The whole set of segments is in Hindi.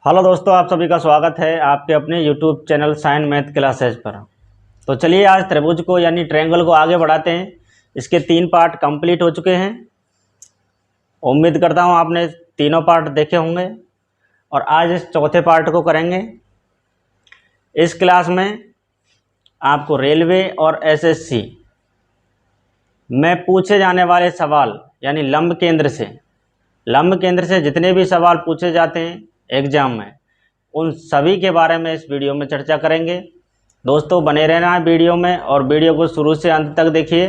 हेलो दोस्तों, आप सभी का स्वागत है आपके अपने YouTube channel sine math classes पर। तो चलिए आज त्रिभुज को यानी ट्रायंगल को आगे बढ़ाते हैं। इसके 3 पार्ट कंप्लीट हो चुके हैं। उम्मीद करता हूं आपने तीनों पार्ट देखे होंगे और आज इस चौथे पार्ट को करेंगे। इस क्लास में आपको रेलवे और एसएससी में पूछे जाने वाले सवाल यानी लंब केंद्र से जितने भी सवाल पूछे जाते हैं एग्जाम में, उन सभी के बारे में इस वीडियो में चर्चा करेंगे। दोस्तों बने रहना है वीडियो में और वीडियो को शुरू से अंत तक देखिए।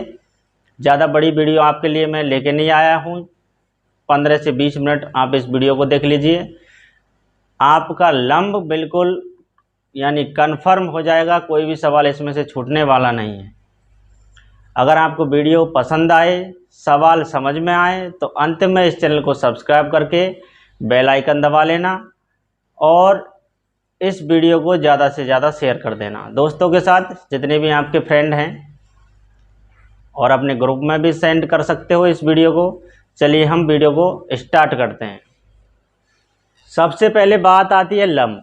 ज़्यादा बड़ी वीडियो आपके लिए मैं लेके नहीं आया हूँ। 15 से 20 मिनट आप इस वीडियो को देख लीजिए। आपका लंब बिल्कुल यानी कन्फर्म हो जाएगा, कोई भी सवाल इसमें से छूटने वाला नहीं है। अगर आपको वीडियो पसंद आए, सवाल समझ में आए तो अंत में इस चैनल को सब्सक्राइब करके बेल आइकन दबा लेना और इस वीडियो को ज़्यादा से ज़्यादा शेयर कर देना दोस्तों के साथ, जितने भी आपके फ्रेंड हैं, और अपने ग्रुप में भी सेंड कर सकते हो इस वीडियो को। चलिए हम वीडियो को स्टार्ट करते हैं। सबसे पहले बात आती है लंब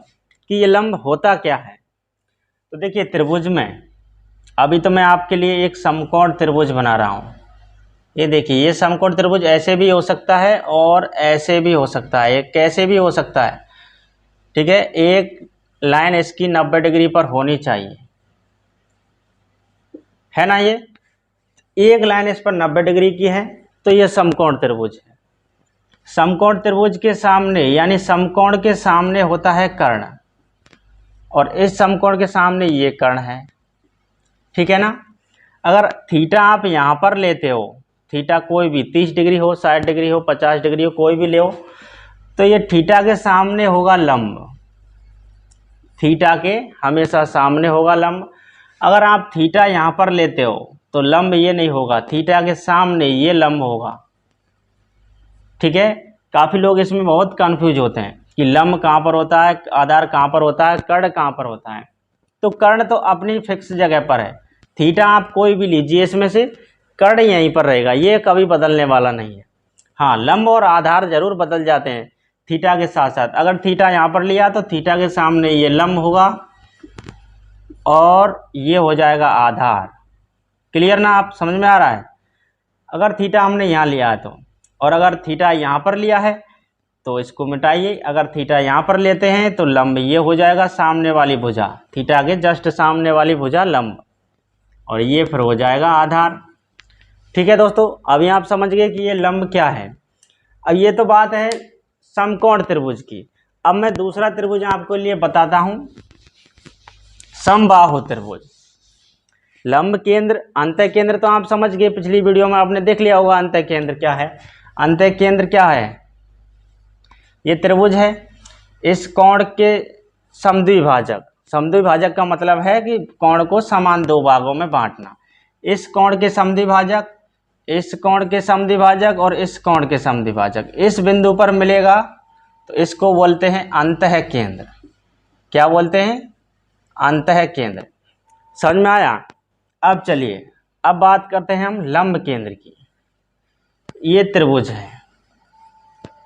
कि ये लंब होता क्या है। तो देखिए त्रिभुज में अभी तो मैं आपके लिए एक समकोण त्रिभुज बना रहा हूँ। ये देखिए, ये समकोण त्रिभुज ऐसे भी हो सकता है और ऐसे भी हो सकता है। ये कैसे भी हो सकता है, ठीक है। एक लाइन इसकी 90 डिग्री पर होनी चाहिए, है ना। ये एक लाइन इस पर 90 डिग्री की है तो ये समकोण त्रिभुज है। समकोण त्रिभुज के सामने यानी समकोण के सामने होता है कर्ण, और इस समकोण के सामने ये कर्ण है, ठीक है ना। अगर थीटा आप यहाँ पर लेते हो, थीटा कोई भी 30 डिग्री हो, 60 डिग्री हो, 50 डिग्री हो, कोई भी ले हो, तो ये थीटा के सामने होगा लंब। थीटा के हमेशा सामने होगा लंब। अगर आप थीटा यहाँ पर लेते हो तो लंब ये नहीं होगा, थीटा के सामने ये लंब होगा, ठीक है। काफ़ी लोग इसमें बहुत कंफ्यूज होते हैं कि लंब कहाँ पर होता है, आधार कहाँ पर होता है, कर्ण कहाँ पर होता है। तो कर्ण तो अपनी फिक्स जगह पर है। थीटा आप कोई भी लीजिए, इसमें से कर्ण यहीं पर रहेगा, ये कभी बदलने वाला नहीं है। हाँ, लंब और आधार जरूर बदल जाते हैं थीटा के साथ साथ। अगर थीटा यहाँ पर लिया तो थीटा के सामने ये लंब होगा और ये हो जाएगा आधार। क्लियर ना, आप समझ में आ रहा है। अगर थीटा हमने यहाँ लिया है तो, और अगर थीटा यहाँ पर लिया है तो इसको मिटाइए। अगर थीटा यहाँ पर लेते हैं तो लंब ये हो जाएगा, सामने वाली भुजा, थीटा के जस्ट सामने वाली भुजा लंब, और ये फिर हो जाएगा आधार। ठीक है दोस्तों, अभी आप समझ गए कि ये लंब क्या है। अब ये तो बात है समकोण त्रिभुज की। अब मैं दूसरा त्रिभुज आपको लिए बताता हूं, समबाहु त्रिभुज। लंब केंद्र, अंतः केंद्र तो आप समझ गए, पिछली वीडियो में आपने देख लिया होगा अंतः केंद्र क्या है। अंतः केंद्र क्या है, ये त्रिभुज है, इस कोण के समद्विभाजक। समद्विभाजक का मतलब है कि कोण को समान 2 भागों में बांटना। इस कोण के समद्विभाजक, इस कोण के समद्विभाजक और इस कोण के समद्विभाजक इस बिंदु पर मिलेगा तो इसको बोलते हैं अंतः केंद्र। क्या बोलते हैं, अंतः केंद्र। समझ में आया। अब चलिए अब बात करते हैं हम लंब केंद्र की। ये त्रिभुज है,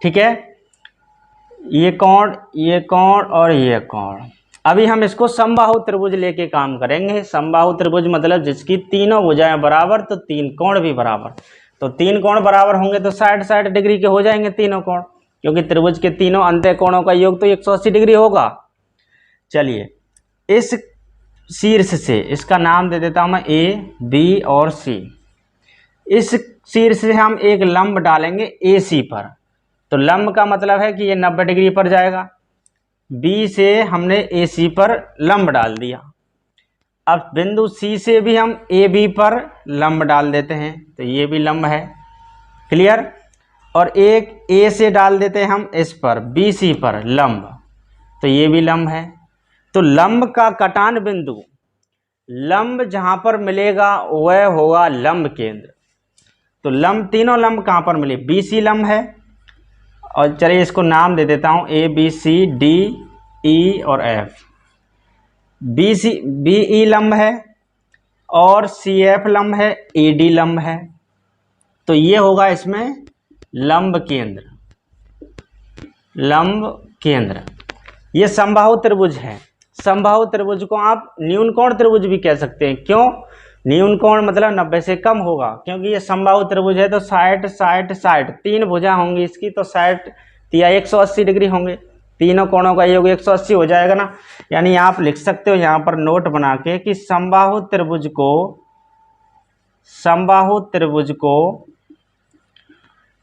ठीक है, ये कोण और ये कोण। अभी हम इसको समबाहु त्रिभुज लेके काम करेंगे। समबाहु त्रिभुज मतलब जिसकी तीनों भुजाएं बराबर तो 3 कोण भी बराबर। तो 3 कोण बराबर होंगे तो 60-60 डिग्री के हो जाएंगे तीनों कोण, क्योंकि त्रिभुज के तीनों अंतः कोणों का योग तो 180 डिग्री होगा। चलिए इस शीर्ष से, इसका नाम दे देता हूं मैं A, B और C। इस शीर्ष से हम एक लंब डालेंगे AC पर, तो लंब का मतलब है कि ये 90 डिग्री पर जाएगा। B से हमने AC पर लंब डाल दिया। अब बिंदु C से भी हम AB पर लंब डाल देते हैं, तो ये भी लंब है। क्लियर। और एक A से डाल देते हैं हम इस पर BC पर लंब, तो ये भी लंब है। तो लंब का कटान बिंदु, लंब जहां पर मिलेगा वह होगा लंब केंद्र। तो लंब, तीनों लंब कहां पर मिले, BC लंब है, और चलिए इसको नाम दे देता हूं ABCD E और F। BE लंब है और CF लंब है, AD लंब है। तो ये होगा इसमें लंब केंद्र, लंब केंद्र। ये समबाहु त्रिभुज है। समबाहु त्रिभुज को आप न्यून कोण त्रिभुज भी कह सकते हैं। क्यों? न्यून कोण मतलब 90 से कम होगा, क्योंकि ये समबाहु त्रिभुज है तो 60 60 60 तीन भुजा होंगी इसकी, तो 60 या 180 डिग्री होंगे। तीनों कोणों का योग 180 हो जाएगा ना। यानी आप लिख सकते हो यहाँ पर नोट बना के कि समबाहु त्रिभुज को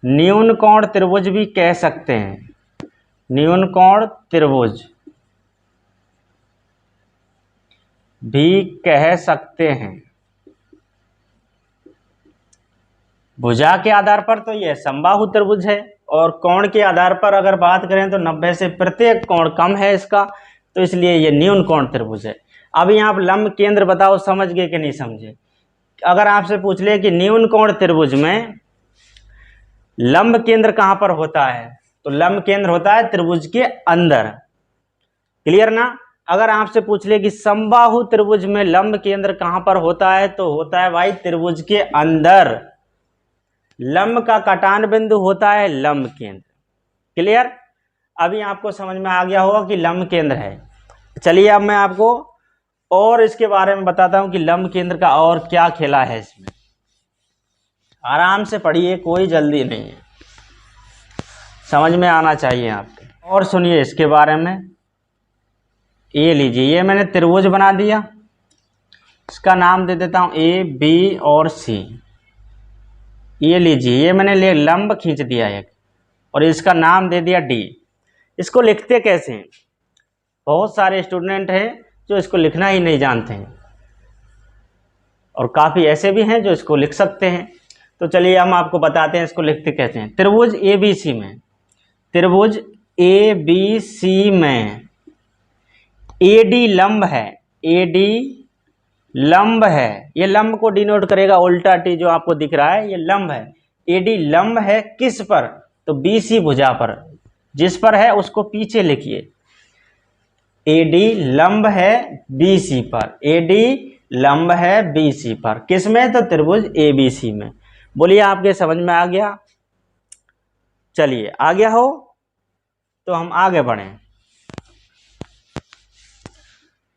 न्यून कोण त्रिभुज भी कह सकते हैं। न्यून कोण त्रिभुज भी कह सकते हैं। भुजा के आधार पर तो यह समबाहु त्रिभुज है, और कोण के आधार पर अगर बात करें तो 90 से प्रत्येक कोण कम है इसका, तो इसलिए ये न्यून कोण त्रिभुज है। अभी आप लंब केंद्र बताओ, समझ गए कि नहीं समझे? अगर आपसे पूछ ले कि न्यून कोण त्रिभुज में लंब केंद्र कहां पर होता है, तो लंब केंद्र होता है त्रिभुज के अंदर। क्लियर ना? अगर आपसे पूछ ले कि समबाहु त्रिभुज में लंब केंद्र कहां पर होता है, तो होता है भाई त्रिभुज के अंदर। लंब का कटान बिंदु होता है लंब केंद्र। क्लियर? अभी आपको समझ में आ गया होगा कि लंब केंद्र है। चलिए अब मैं आपको और इसके बारे में बताता हूं कि लंब केंद्र का और क्या खेला है इसमें। आराम से पढ़िए, कोई जल्दी नहीं है, समझ में आना चाहिए आपके। और सुनिए इसके बारे में। ये लीजिए, ये मैंने त्रिभुज बना दिया, इसका नाम दे देता हूं ए बी और सी। ये लीजिए, ये मैंने लंब खींच दिया एक, और इसका नाम दे दिया डी। इसको लिखते कैसे हैं? बहुत सारे स्टूडेंट हैं जो इसको लिखना ही नहीं जानते हैं, और काफ़ी ऐसे भी हैं जो इसको लिख सकते हैं। तो चलिए हम आपको बताते हैं इसको लिखते कैसे हैं। त्रिभुज ए बी सी में, त्रिभुज ए बी सी में ए डी लंब है। ए डी लंब है, ये लंब को डिनोट करेगा, उल्टा टी जो आपको दिख रहा है ये लंब है। ए डी लंब है किस पर? तो बी सी भुजा पर। जिस पर है उसको पीछे लिखिए। ए डी लंब है बी सी पर। ए डी लंब है बी सी पर, किस में? तो त्रिभुज ए बी सी में। बोलिए आपके समझ में आ गया? चलिए, आ गया हो तो हम आगे बढ़ें।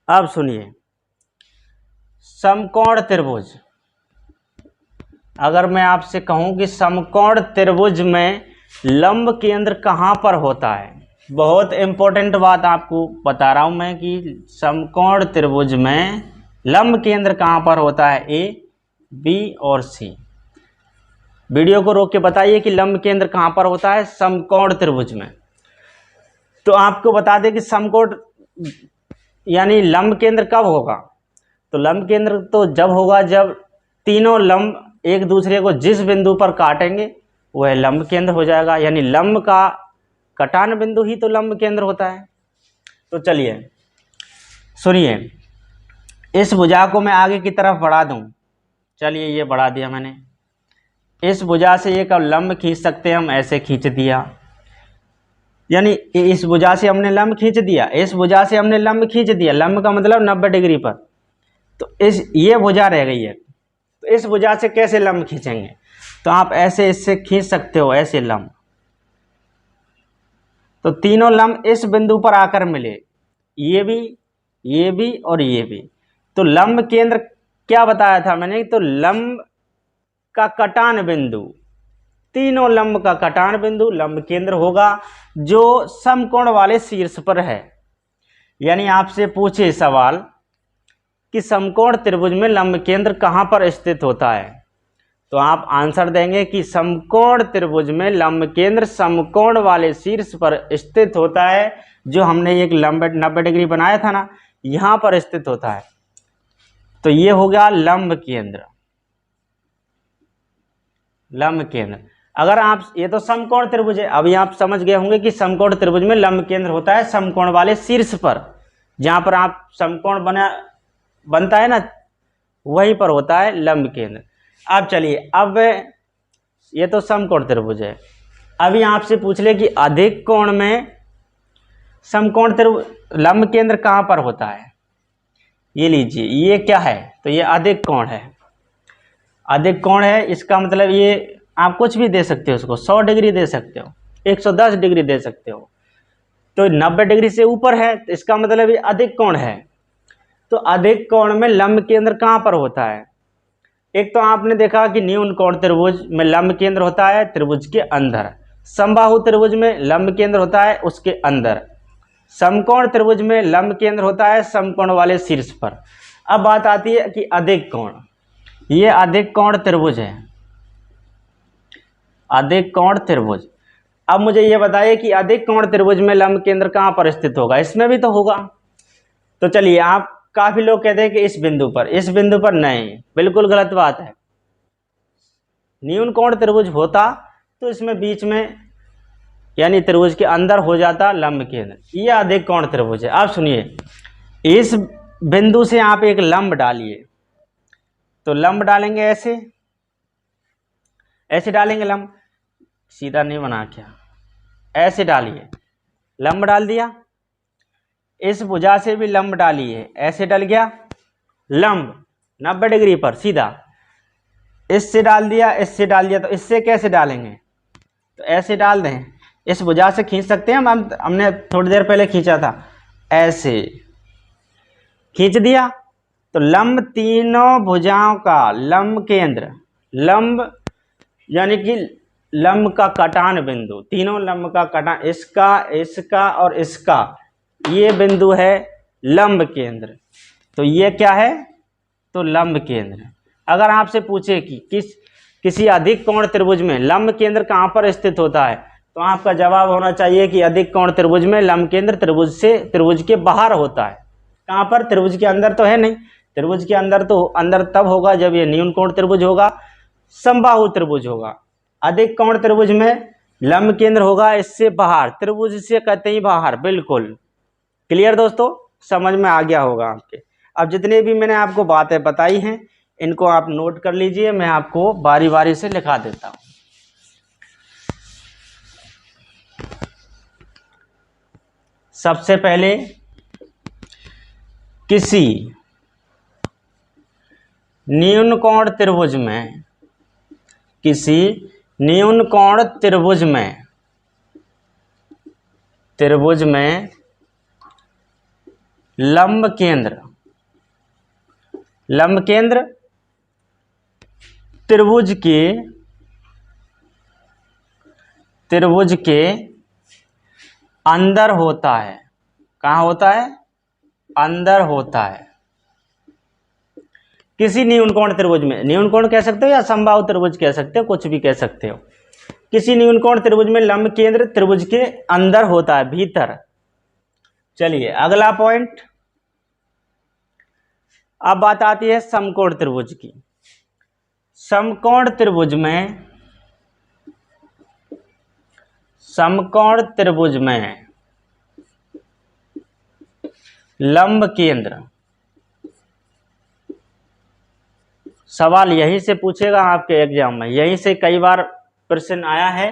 अब सुनिए, समकोण त्रिभुज। अगर मैं आपसे कहूं कि समकोण त्रिभुज में लंब केंद्र कहां पर होता है, बहुत इंपॉर्टेंट बात आपको बता रहा हूं मैं कि समकोण त्रिभुज में लंब केंद्र कहां पर होता है? ए, बी और सी। वीडियो को रोक के बताइए कि लंब केंद्र कहां पर होता है समकोण त्रिभुज में। तो आपको बता दें कि समकोण यानी लंब केंद्र कब होगा? तो लंब केंद्र तो जब होगा जब तीनों लंब एक दूसरे को जिस बिंदु पर काटेंगे वह लंब केंद्र हो जाएगा। यानी लंब का कटान बिंदु ही तो लंब केंद्र होता है। तो चलिए सुनिए, इस भुजा को मैं आगे की तरफ बढ़ा दूं। चलिए, ये बढ़ा दिया मैंने। इस भुजा से एक लंब खींच सकते हैं हम, ऐसे खींच दिया। यानी इस भुजा से हमने लंब खींच दिया, इस भुजा से हमने लंब खींच दिया। लंब का मतलब 90 डिग्री पर। तो ये भुजा रह गई है, तो इस भुजा से कैसे लंब खींचेंगे? तो आप ऐसे इससे खींच सकते हो, ऐसे लंब। तो तीनों लंब इस बिंदु पर आकर मिले, ये भी और ये भी। तो लंब केंद्र क्या बताया था मैंने? तो लंब का कटान बिंदु, तीनों लंब का कटान बिंदु लंब केंद्र होगा, जो समकोण वाले शीर्ष पर है। यानी आपसे पूछे सवाल कि समकोण त्रिभुज में लंब केंद्र कहां पर स्थित होता है, तो आप आंसर देंगे कि समकोण त्रिभुज में लंब केंद्र समकोण वाले शीर्ष पर स्थित होता है। जो हमने एक लंब 90 डिग्री बनाया था ना, यहां पर स्थित होता है। तो ये हो गया लंब केंद्र। लंब केंद्र, अगर आप, ये तो समकोण त्रिभुज है, अभी आप समझ गए होंगे कि समकोण त्रिभुज में लंब केंद्र होता है समकोण वाले शीर्ष पर। जहां पर आप समकोण बनता है ना, वहीं पर होता है लंब केंद्र। अब चलिए, अब ये तो समकोण त्रिभुज है। अभी आपसे पूछ ले कि अधिक कोण में समकोण त्रिभुज लंब केंद्र कहां पर होता है? ये लीजिए, ये क्या है? तो ये अधिक कोण है। अधिक कोण है, इसका मतलब ये आप कुछ भी दे सकते हो, उसको 100 डिग्री दे सकते हो, 110 डिग्री दे सकते हो। तो 90 डिग्री से ऊपर है, तो इसका मतलब ये अधिक कोण है। तो अधिक कोण में लंब केंद्र कहाँ पर होता है? एक तो आपने देखा कि न्यून कोण त्रिभुज में लंब केंद्र होता है त्रिभुज के अंदर, समबाहु त्रिभुज में लंब केंद्र होता है उसके अंदर, समकोण त्रिभुज में लंब केंद्र होता है समकोण वाले शीर्ष पर। अब बात आती है कि अधिक कोण, ये अधिक कोण त्रिभुज है, अधिक कोण त्रिभुज। अब मुझे ये बताइए कि अधिक कोण त्रिभुज में लंब केंद्र कहाँ पर स्थित होगा? इसमें भी तो होगा। तो चलिए, आप काफी लोग कहते हैं कि इस बिंदु पर, इस बिंदु पर नहीं, बिल्कुल गलत बात है। न्यून कोण त्रिभुज होता तो इसमें बीच में यानी त्रिभुज के अंदर हो जाता लंब केंद्र। ये अधिक कोण त्रिभुज है। आप सुनिए, इस बिंदु से आप एक लंब डालिए, तो लंब डालेंगे ऐसे, ऐसे डालेंगे लंब, सीधा नहीं बना क्या, ऐसे डालिए, लंब डाल दिया। इस भुजा से भी लंब डालिए, ऐसे डल गया लंब 90 डिग्री पर सीधा, इससे डाल दिया, इससे डाल दिया। तो इससे कैसे डालेंगे? तो ऐसे डाल दें, इस भुजा से खींच सकते हैं हम, हमने थोड़ी देर पहले खींचा था, ऐसे खींच दिया। तो लंब तीनों भुजाओं का लंब केंद्र, लंब यानी कि लंब का कटान बिंदु, तीनों लंब का कटान, इसका, इसका और इसका, ये बिंदु है लंब केंद्र। तो ये क्या है? तो लंब केंद्र। अगर आपसे पूछे कि किसी अधिक कोण त्रिभुज में लंब केंद्र कहाँ पर स्थित होता है, तो आपका जवाब होना चाहिए कि अधिक कोण त्रिभुज में लंब केंद्र त्रिभुज के बाहर होता है। कहाँ पर? त्रिभुज के अंदर तो है नहीं, त्रिभुज के अंदर तो अंदर तब होगा जब ये न्यून कोण त्रिभुज होगा, समबाहु त्रिभुज होगा। अधिक कोण त्रिभुज में लंब केंद्र होगा इससे बाहर, त्रिभुज से कहते ही बाहर। बिल्कुल क्लियर दोस्तों, समझ में आ गया होगा आपके। अब जितने भी मैंने आपको बातें बताई हैं इनको आप नोट कर लीजिए, मैं आपको बारी बारी से लिखा देता हूं। सबसे पहले, किसी न्यून कोण त्रिभुज में, किसी न्यून कोण त्रिभुज में, त्रिभुज में लंब केंद्र, लंब केंद्र त्रिभुज के अंदर होता है। कहाँ होता है? अंदर होता है। किसी न्यून कोण त्रिभुज में, न्यून कोण कह सकते हो या समबाहु त्रिभुज कह सकते हो, कुछ भी कह सकते हो। किसी न्यून कोण त्रिभुज में लंब केंद्र त्रिभुज के अंदर होता है, भीतर। चलिए अगला पॉइंट। अब बात आती है समकोण त्रिभुज की। समकोण त्रिभुज में, समकोण त्रिभुज में लंब केंद्र, सवाल यहीं से पूछेगा आपके एग्जाम में, यहीं से कई बार प्रश्न आया है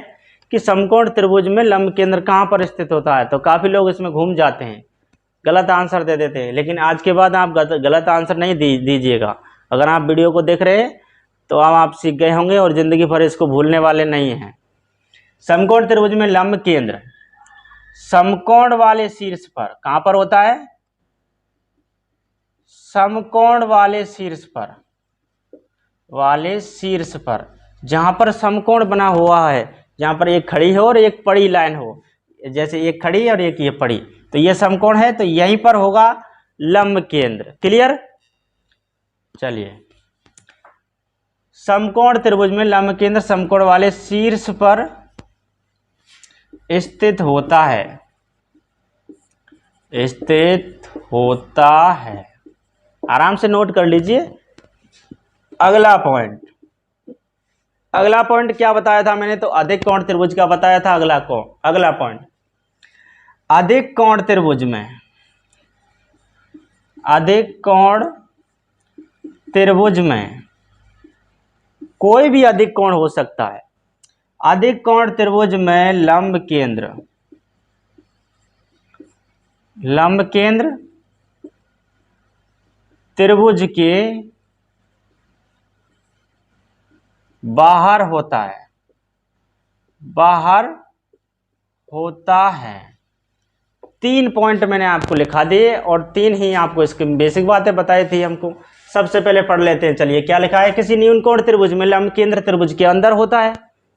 कि समकोण त्रिभुज में लंब केंद्र कहाँ पर स्थित होता है। तो काफी लोग इसमें घूम जाते हैं, गलत आंसर दे देते हैं। लेकिन आज के बाद आप गलत आंसर नहीं दीजिएगा। अगर आप वीडियो को देख रहे हैं तो अब आप सीख गए होंगे और जिंदगी भर इसको भूलने वाले नहीं हैं। समकोण त्रिभुज में लंब केंद्र समकोण वाले शीर्ष पर, कहां पर होता है? समकोण वाले शीर्ष पर, वाले शीर्ष पर, जहां पर समकोण बना हुआ है, जहां पर एक खड़ी हो और एक पड़ी लाइन हो, जैसे एक खड़ी और एक ये पड़ी, तो ये समकोण है, तो यहीं पर होगा लंब केंद्र। क्लियर? चलिए, समकोण त्रिभुज में लंब केंद्र समकोण वाले शीर्ष पर स्थित होता है, स्थित होता है। आराम से नोट कर लीजिए। अगला पॉइंट, अगला पॉइंट क्या बताया था मैंने? तो अधिक कोण त्रिभुज का बताया था। अगला पॉइंट, अधिक कोण त्रिभुज में, अधिक कोण त्रिभुज में कोई भी अधिक कोण हो सकता है। अधिक कोण त्रिभुज में लंब केंद्र, लंब केंद्र त्रिभुज के बाहर होता है, बाहर होता है। 3 पॉइंट मैंने आपको लिखा दिए और 3 ही आपको इसकी बेसिक बातें बताई थी हमको। सबसे पहले पढ़ लेते हैं। चलिए, क्या लिखा है? किसी न्यूनकोण त्रिभुज में लंब केंद्र त्रिभुज के अंदर होता है।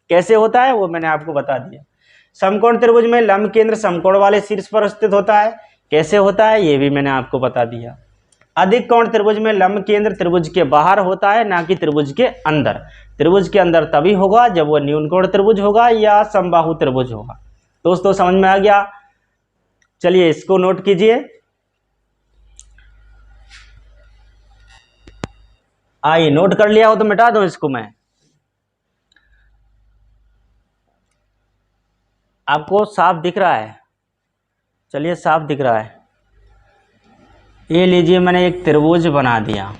कैसे होता है वो मैंने आपको बता दिया। समकोण त्रिभुज में लंब केंद्र समकोण वाले शीर्ष पर स्थित होता है। कैसे होता है ये भी मैंने आपको बता दिया। अधिक कोण त्रिभुज में लंब केंद्र त्रिभुज के बाहर होता है, ना कि त्रिभुज के अंदर। त्रिभुज के अंदर तभी होगा जब वो न्यूनकोण त्रिभुज होगा या समबाहु त्रिभुज होगा। दोस्तों समझ में आ गया? चलिए इसको नोट कीजिए। आइए, नोट कर लिया हो तो मिटा दूं इसको मैं। आपको साफ दिख रहा है? चलिए, साफ दिख रहा है। ये लीजिए, मैंने एक त्रिभुज बना दिया।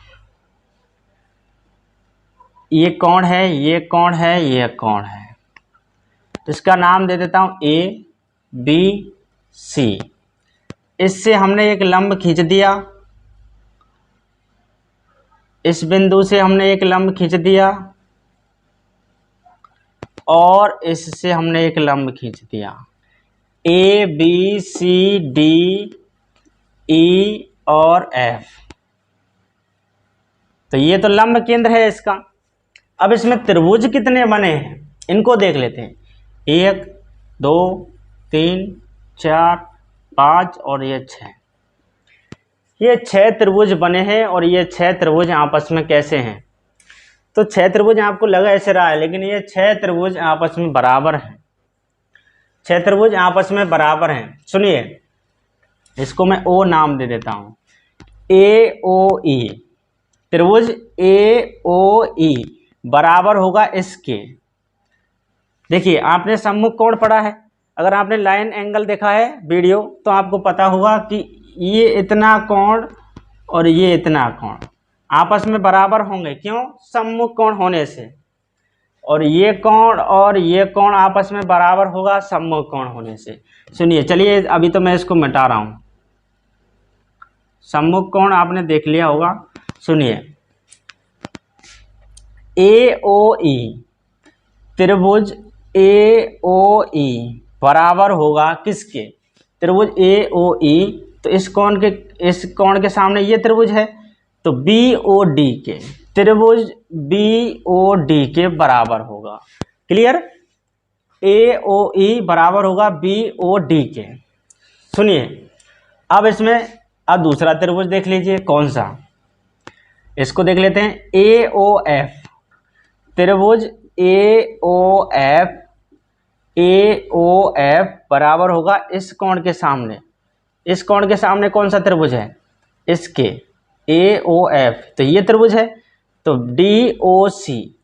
ये कौन है? ये कौन है? ये कौन है? तो इसका नाम दे देता हूं ए बी सी। इससे हमने एक लंब खींच दिया, इस बिंदु से हमने एक लंब खींच दिया और इससे हमने एक लंब खींच दिया। ए बी सी डी ई और एफ। तो ये तो लंब केंद्र है इसका। अब इसमें त्रिभुज कितने बने हैं इनको देख लेते हैं। 1 2 3 4 5 और ये 6। ये 6 त्रिभुज बने हैं और ये 6 त्रिभुज आपस में कैसे हैं? तो 6 त्रिभुज आपको लगा ऐसे रहा है, लेकिन ये 6 त्रिभुज आपस में बराबर हैं। 6 त्रिभुज आपस में बराबर हैं। सुनिए, इसको मैं ओ नाम दे देता हूं। ए ओ ई, त्रिभुज ए ओ ई बराबर होगा इसके। देखिए, आपने सम्मुख कोण पढ़ा है। अगर आपने लाइन एंगल देखा है वीडियो तो आपको पता होगा कि ये इतना कोण और ये इतना कोण आपस में बराबर होंगे। क्यों? सम्मुख कोण होने से। और ये कोण आपस में बराबर होगा सम्मुख कोण होने से। सुनिए, चलिए अभी तो मैं इसको मिटा रहा हूं। सम्मुख कोण आपने देख लिया होगा। सुनिए, ए ओ ई, त्रिभुज ए ओ ई बराबर होगा किसके? त्रिभुज ए ओ ई। तो इस कोण के सामने ये त्रिभुज है तो बी ओ डी के, त्रिभुज बी ओ डी के बराबर होगा। क्लियर? ए ओ ई बराबर होगा बी ओ डी के। सुनिए, अब इसमें अब दूसरा त्रिभुज देख लीजिए। कौन सा? इसको देख लेते हैं। ए ओ एफ, त्रिभुज ए ओ एफ बराबर होगा इस कोण के सामने। इस कोण के सामने कौन सा त्रिभुज है? इसके, ए ओ एफ। तो ये त्रिभुज है तो डी ओ सी,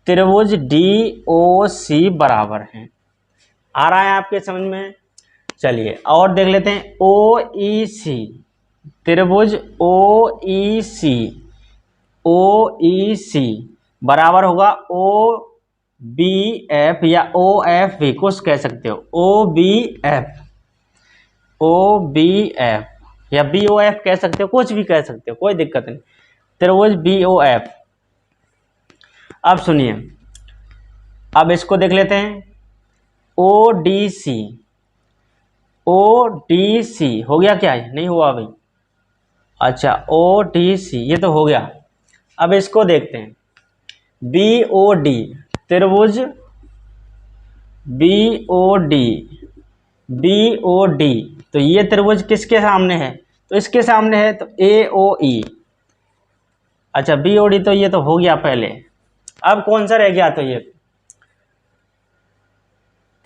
त्रिभुज डी ओ सी बराबर है। आ रहा है आपके समझ में? चलिए और देख लेते हैं। ओ ई सी, त्रिभुज ओ ई सी बराबर होगा ओ बी एफ, या ओ एफ भी कुछ कह सकते हो। ओ बी एफ या बी ओ एफ कह सकते हो, कुछ भी कह सकते हो, कोई दिक्कत नहीं। त्रिभुज बी ओ एफ। अब सुनिए, अब इसको देख लेते हैं। ओ डी सी हो गया क्या? है नहीं हुआ अभी? अच्छा, ओ डी सी ये तो हो गया। अब इसको देखते हैं। बी ओ डी, त्रिभुज बी ओ डी। तो ये त्रिभुज किसके सामने है? तो इसके सामने है, तो ए ओ ई। अच्छा, बी ओ डी तो ये तो हो गया पहले। अब कौन सा रह गया? तो ये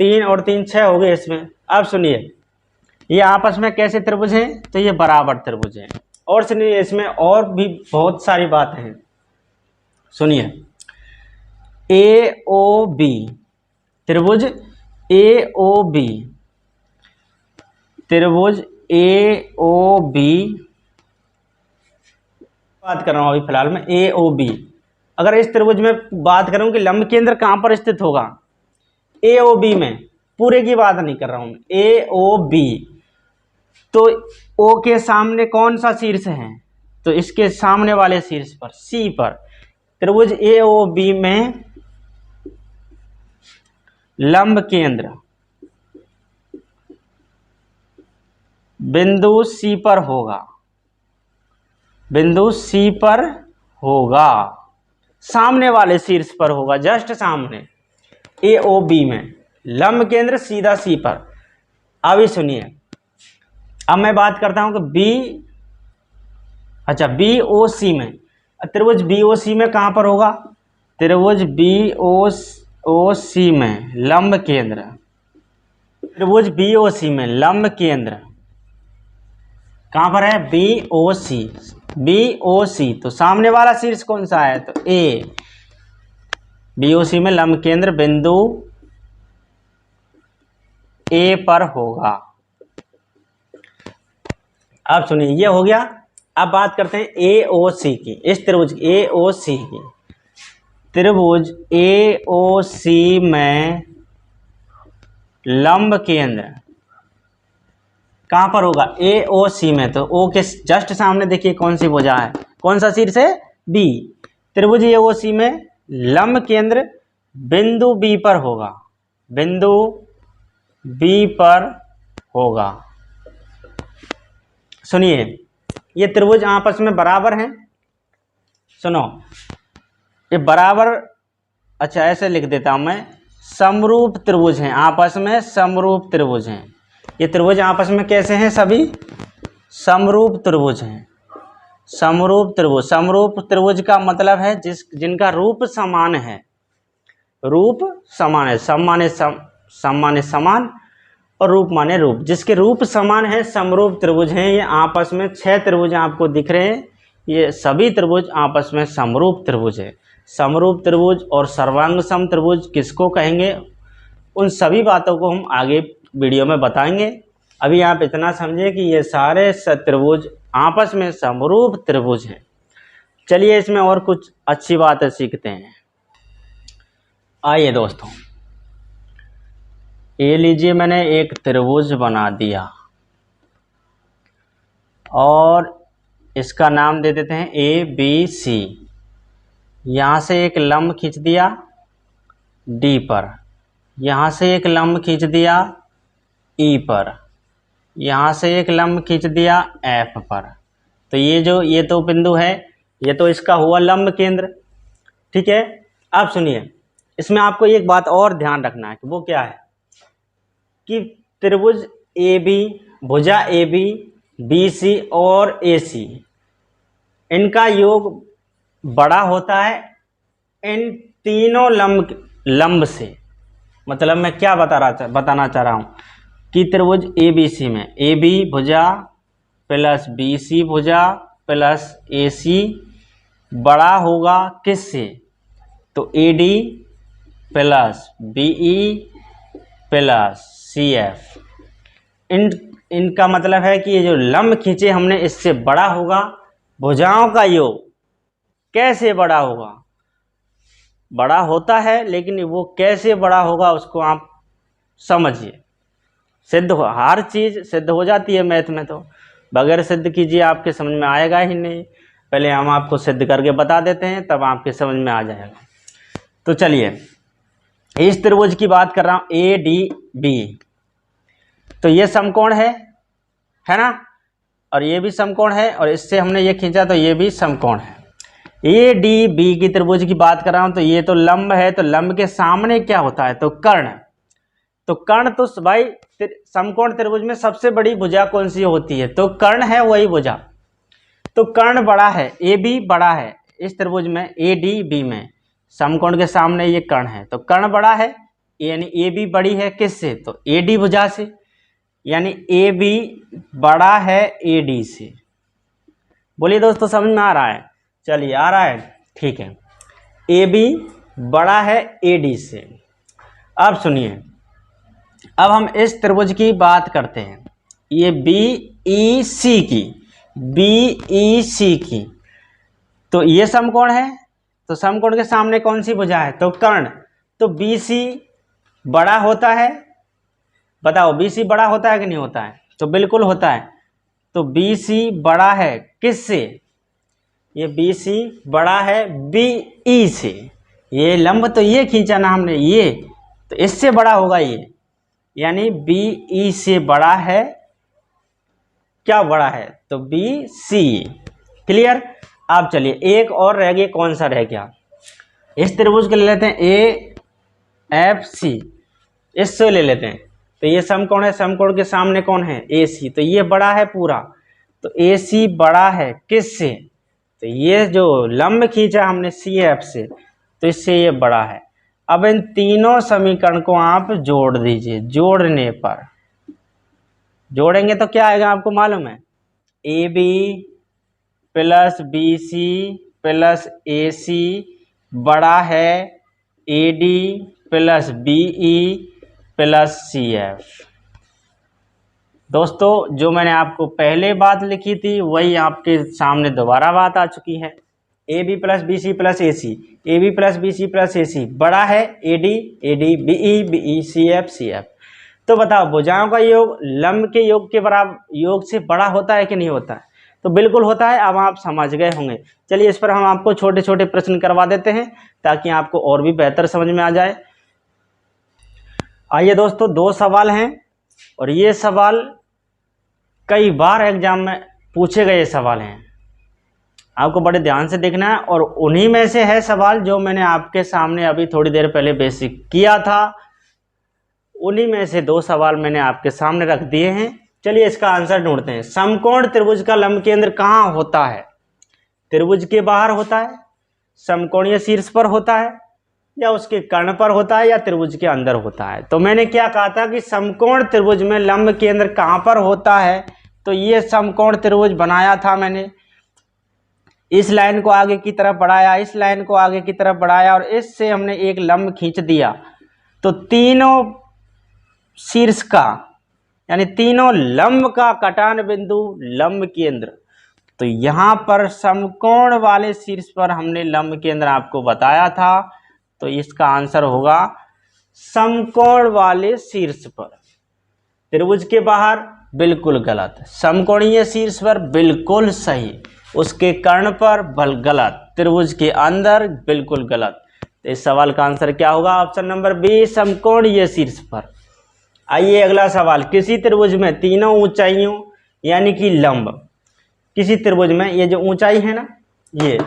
3 और 3 6 हो गए इसमें। अब सुनिए, ये आपस में कैसे त्रिभुज हैं? तो ये बराबर त्रिभुज हैं। और सुनिए, इसमें और भी बहुत सारी बातें हैं। सुनिए, ए ओ बी, त्रिभुज ए ओ बी, त्रिभुज ए ओ बी बात कर रहा हूं अभी फिलहाल में। ए ओ बी, अगर इस त्रिभुज में बात करूं कि लंब केंद्र कहां पर स्थित होगा, ए ओ बी में, पूरे की बात नहीं कर रहा हूं। ए ओ बी, तो ओ के सामने कौन सा शीर्ष है? तो इसके सामने वाले शीर्ष पर, सी पर। त्रिभुज ए ओ बी में लंब केंद्र बिंदु सी पर होगा, बिंदु सी पर होगा, सामने वाले शीर्ष पर होगा, जस्ट सामने ए ओ बी में, लंब केंद्र सीधा सी पर। अभी सुनिए, अब मैं बात करता हूं कि बी ओ सी में, त्रिभुज बी ओ सी में कहां पर होगा? त्रिभुज बी ओ सी में लंब केंद्र, त्रिभुज बी ओ सी में लंब केंद्र कहां पर है? बी ओ सी, बी ओ सी, तो सामने वाला शीर्ष कौन सा है? तो ए। बी ओ सी में लंब केंद्र बिंदु ए पर होगा। अब सुनिए, ये हो गया। अब बात करते हैं ए ओ सी की, इस त्रिभुज ए ओ सी की। त्रिभुज ए ओ सी में लंब केंद्र कहां पर होगा? ए ओ सी में, तो ओ के जस्ट सामने देखिए कौन सी भुजा है, कौन सा शीर्ष है? बी। त्रिभुज ए ओ सी में लंब केंद्र बिंदु बी पर होगा, बिंदु बी पर होगा। सुनिए, ये त्रिभुज आपस में बराबर हैं। सुनो, ये बराबर, अच्छा ऐसे लिख देता हूं मैं, समरूप त्रिभुज हैं, आपस में समरूप त्रिभुज हैं। ये त्रिभुज आपस में कैसे हैं? सभी समरूप त्रिभुज हैं। समरूप त्रिभुज, समरूप त्रिभुज का मतलब है जिनका रूप समान है, रूप समान है, सम माने समान और रूप माने रूप, जिसके रूप समान है समरूप त्रिभुज हैं। ये आपस में 6 त्रिभुज आपको दिख रहे हैं, ये सभी त्रिभुज आपस में समरूप त्रिभुज है। समरूप त्रिभुज और सर्वांग सम त्रिभुज किसको कहेंगे, उन सभी बातों को हम आगे वीडियो में बताएंगे। अभी आप इतना समझे कि ये सारे त्रिभुज आपस में समरूप त्रिभुज हैं। चलिए इसमें और कुछ अच्छी बातें सीखते हैं। आइए दोस्तों, ये लीजिए, मैंने एक त्रिभुज बना दिया और इसका नाम दे देते हैं ए बी सी। यहाँ से एक लंब खींच दिया डी पर, यहाँ से एक लंब खींच दिया ई पर, यहाँ से एक लंब खींच दिया एफ पर। तो ये तो बिंदु है, ये तो इसका हुआ लंब केंद्र, ठीक है। अब सुनिए, इसमें आपको एक बात और ध्यान रखना है कि वो क्या है कि त्रिभुज ए बी, भुजा ए बी, बी सी और ए सी, इनका योग बड़ा होता है इन तीनों लंब से। मतलब मैं क्या बताना चाह रहा हूँ कि त्रिभुज ए बी सी में ए बी भुजा प्लस बी सी भुजा प्लस ए सी बड़ा होगा किससे? तो A D plus B E plus C F. इनका मतलब है कि ये जो लंब खींचे हमने, इससे बड़ा होगा। भुजाओं का योग कैसे बड़ा होगा? बड़ा होता है, लेकिन वो कैसे बड़ा होगा उसको आप समझिए। हर चीज़ सिद्ध हो जाती है मैथ में, तो बगैर सिद्ध कीजिए आपके समझ में आएगा ही नहीं। पहले हम आपको सिद्ध करके बता देते हैं, तब आपके समझ में आ जाएगा। तो चलिए, इस त्रिभुज की बात कर रहा हूँ ए डी बी। तो ये समकोण है ना, और ये भी समकोण है, और इससे हमने ये खींचा तो ये भी समकोण है। ए डी बी की त्रिभुज की बात कर रहा हूँ, तो ये तो लंब है, तो लंब के सामने क्या होता है? तो कर्ण। तो कर्ण तो भाई समकोण त्रिभुज में सबसे बड़ी भुजा कौन सी होती है? तो कर्ण है, वही भुजा। तो कर्ण बड़ा है, ए बी बड़ा है इस त्रिभुज में, ए डी बी में समकोण के सामने ये कर्ण है, तो कर्ण बड़ा है, यानी ए बी बड़ी है किससे? तो ए डी भुजा से, यानी ए बी बड़ा है ए डी से। बोलिए दोस्तों, समझ में आ रहा है? चलिए, आ रहा है, ठीक है। ए बी बड़ा है ए डी से। अब सुनिए, अब हम इस त्रिभुज की बात करते हैं, ये बी ई सी की, बी ई सी की। तो ये समकोण है, तो समकोण के सामने कौन सी भुजा है? तो कर्ण। तो बी सी बड़ा होता है, बताओ बी सी बड़ा होता है कि नहीं होता है? तो बिल्कुल होता है। तो बी सी बड़ा है किससे? ये बी सी बड़ा है बी ई से। ये लंब तो ये खींचा ना हमने, ये तो इससे बड़ा होगा ये, यानी बी ई से बड़ा है क्या बड़ा है, तो बी सी। क्लियर। अब चलिए एक और रह गया, कौन सा रह गया, इस त्रिभुज को ले लेते हैं ए एफ सी, इससे ले लेते हैं। तो ये समकोण है, समकोण के सामने कौन है, ए सी, तो ये बड़ा है पूरा, तो ए सी बड़ा है किससे, तो ये जो लंब खींचा हमने सी एफ से, तो इससे ये बड़ा है। अब इन तीनों समीकरण को आप जोड़ दीजिए, जोड़ने पर जोड़ेंगे तो क्या आएगा आपको मालूम है, A B plus B C plus A C बड़ा है A D plus B E plus C F. दोस्तों जो मैंने आपको पहले बात लिखी थी वही आपके सामने दोबारा बात आ चुकी है। A B plus B C plus A C, A B plus B C plus A C बड़ा है A D B E C F C F. तो बताओ भुजाओं का योग लंब के योग के बराबर योग से बड़ा होता है कि नहीं होता है, तो बिल्कुल होता है। अब आप समझ गए होंगे। चलिए इस पर हम आपको छोटे छोटे प्रश्न करवा देते हैं ताकि आपको और भी बेहतर समझ में आ जाए। आइए दोस्तों, दो सवाल हैं और ये सवाल कई बार एग्जाम में पूछे गए सवाल हैं, आपको बड़े ध्यान से देखना है। और उन्हीं में से है सवाल जो मैंने आपके सामने अभी थोड़ी देर पहले बेसिक किया था, उन्हीं में से दो सवाल मैंने आपके सामने रख दिए हैं। चलिए इसका आंसर ढूंढते हैं। समकोण त्रिभुज का लंब केंद्र कहाँ होता है, त्रिभुज के बाहर होता है, समकोणीय शीर्ष पर होता है, या उसके कर्ण पर होता है, या त्रिभुज के अंदर होता है। तो मैंने क्या कहा था कि समकोण त्रिभुज में लंब केंद्र कहाँ पर होता है, तो ये समकोण त्रिभुज बनाया था मैंने, इस लाइन को आगे की तरफ बढ़ाया, इस लाइन को आगे की तरफ बढ़ाया और इससे हमने एक लंब खींच दिया। तो तीनों शीर्ष का यानी तीनों लंब का कटान बिंदु लंब केंद्र, तो यहाँ पर समकोण वाले शीर्ष पर हमने लंब केंद्र आपको बताया था। तो इसका आंसर होगा समकोण वाले शीर्ष पर। त्रिभुज के बाहर बिल्कुल गलत, समकोणीय शीर्ष पर बिल्कुल सही, उसके कर्ण पर गलत, त्रिभुज के अंदर बिल्कुल गलत। तो इस सवाल का आंसर क्या होगा, ऑप्शन नंबर बी समकोणीय शीर्ष पर। आइए अगला सवाल, किसी त्रिभुज में तीनों ऊंचाइयों यानी कि लंब, किसी त्रिभुज में ये जो ऊंचाई है ना, ये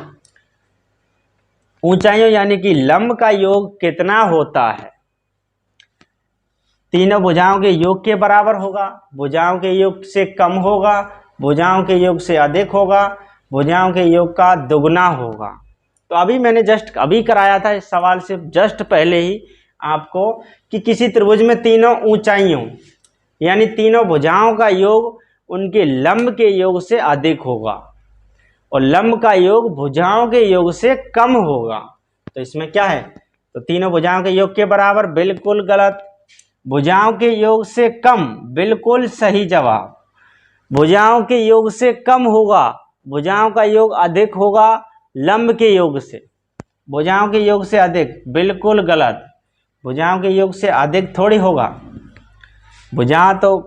ऊंचाइयों यानी कि लंब का योग कितना होता है, तीनों भुजाओं के योग के बराबर होगा, भुजाओं के योग से कम होगा, भुजाओं के योग से अधिक होगा, भुजाओं के योग का दुगना होगा। तो अभी मैंने जस्ट अभी कराया था इस सवाल से जस्ट पहले ही आपको कि किसी त्रिभुज में तीनों ऊंचाइयों यानी तीनों भुजाओं का योग उनके लंब के योग से अधिक होगा और लंब का योग भुजाओं के योग से कम होगा। तो इसमें क्या है, तो तीनों भुजाओं के योग के बराबर बिल्कुल गलत, भुजाओं के योग से कम बिल्कुल सही जवाब, भुजाओं के योग से कम होगा, भुजाओं का योग अधिक होगा लंब के योग से, भुजाओं के योग से अधिक बिल्कुल गलत, भुजाओं के योग से अधिक थोड़ी होगा, भुजाएं तो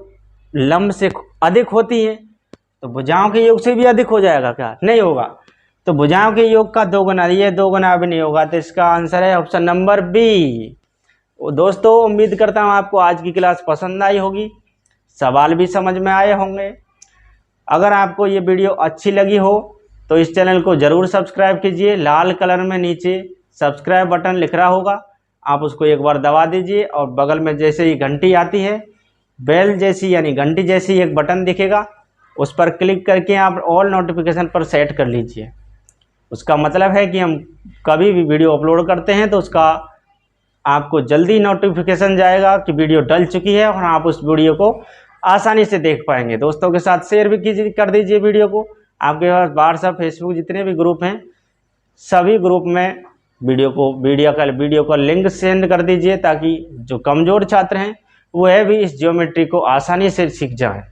लंब से अधिक होती है, तो भुजाओं के योग से भी अधिक हो जाएगा क्या, नहीं होगा। तो भुजाओं के योग का दोगुना, ये दोगुना भी नहीं होगा। तो इसका आंसर है ऑप्शन नंबर बी। दोस्तों उम्मीद करता हूँ आपको आज की क्लास पसंद आई होगी, सवाल भी समझ में आए होंगे। अगर आपको ये वीडियो अच्छी लगी हो तो इस चैनल को ज़रूर सब्सक्राइब कीजिए, लाल कलर में नीचे सब्सक्राइब बटन लिख रहा होगा, आप उसको एक बार दबा दीजिए और बगल में जैसे ही घंटी आती है बेल जैसी यानी घंटी जैसी एक बटन दिखेगा, उस पर क्लिक करके आप ऑल नोटिफिकेशन पर सेट कर लीजिए। उसका मतलब है कि हम कभी भी वीडियो अपलोड करते हैं तो उसका आपको जल्दी नोटिफिकेशन जाएगा कि वीडियो डल चुकी है और आप उस वीडियो को आसानी से देख पाएंगे। दोस्तों के साथ शेयर भी कीजिए, कर दीजिए वीडियो को। आपके पास व्हाट्सएप फेसबुक जितने भी ग्रुप हैं सभी ग्रुप में वीडियो का लिंक सेंड कर दीजिए ताकि जो कमज़ोर छात्र हैं वह भी इस ज्योमेट्री को आसानी से सीख जाएं।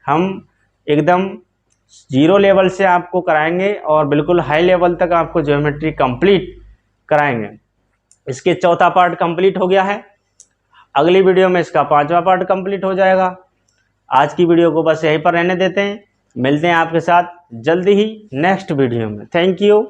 हम एकदम 0 लेवल से आपको कराएंगे और बिल्कुल हाई लेवल तक आपको ज्योमेट्री कंप्लीट कराएंगे। इसके चौथा पार्ट कंप्लीट हो गया है, अगली वीडियो में इसका 5वां पार्ट कंप्लीट हो जाएगा। आज की वीडियो को बस यहीं पर रहने देते हैं, मिलते हैं आपके साथ जल्दी ही नेक्स्ट वीडियो में। Thank you.